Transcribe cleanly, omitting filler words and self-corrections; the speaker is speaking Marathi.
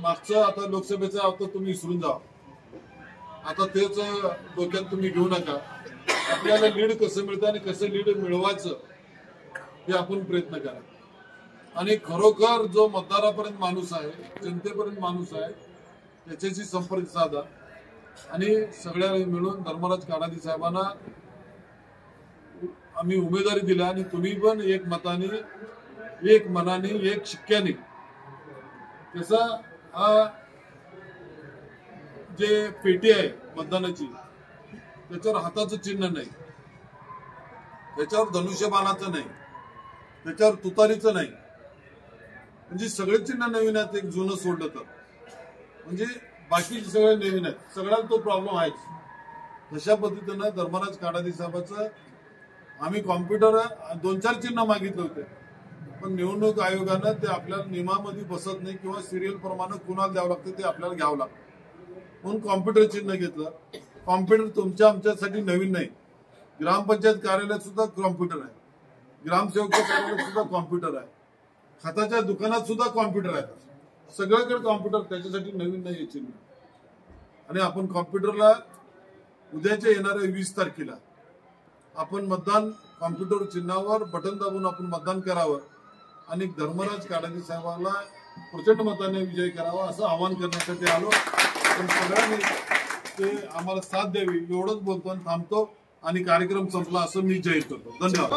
मागचं आता लोकसभेचं आता तुम्ही विसरून जा, आता तेच डोक्यात तुम्ही घेऊ नका. आपल्याला लीड कसं मिळतं आणि कसं लीड मिळवायचं हे आपण प्रयत्न करा. आणि खरोखर जो मतदारापर्यंत माणूस आहे, जनतेपर्यंत माणूस आहे, त्याच्याशी संपर्क साधा आणि सगळ्या मिळून धर्मराज काडादी साहेबांना आम्ही उमेदवारी दिला. आणि तुम्ही पण एक मताने, एक मनाने, एक शिक्क्याने त्याचा हा जे पेटी आहे मतदानाची, त्याच्यावर हाताचं चिन्ह नाही, त्याच्यावर धनुष्यबाणाचं नाही, त्याच्यावर तुतारीचं नाही, म्हणजे सगळे चिन्ह नवीन आहेत. एक जुनं सोडलं तर म्हणजे बाकीचे सगळे नवीन आहेत. सगळ्यात तो प्रॉब्लेम आहेच. तशा पद्धतीनं धर्मराज काडादी साहेबाचं आम्ही कॉम्प्युटर 2-4 चिन्ह मागितले होते, पण निवडणूक आयोगानं ते आपल्या नियमामध्ये बसत नाही किंवा सिरियल प्रमाणे कुणाला द्यावं लागतं ते आपल्याला घ्यावं लागतं, म्हणून कॉम्प्युटर चिन्ह घेतलं. कॉम्प्युटर तुमच्या आमच्यासाठी नवीन नाही. ग्रामपंचायत कार्यालयात सुद्धा कॉम्प्युटर आहे, ग्रामसेवकच्या कार्यालयात सुद्धा कॉम्प्युटर आहे, खताच्या दुकानात सुद्धा कॉम्प्युटर आहे. सगळ्याकडे कॉम्प्युटर, त्याच्यासाठी नवीन नाही चिन्ह. आणि आपण कॉम्प्युटरला उद्याच्या येणाऱ्या 20 तारखेला आपण मतदान कॉम्प्युटर चिन्हावर बटन दाबून आपण मतदान करावं आणि धर्मराज काडादी साहेबांना प्रचंड मताने विजय करावा असं आवाहन करण्यासाठी आलो. पण सगळ्यांनी ते आम्हाला साथ द्यावी एवढंच बोलतो आणि थांबतो आणि कार्यक्रम संपला असं मी जाहीर करतो. धन्यवाद.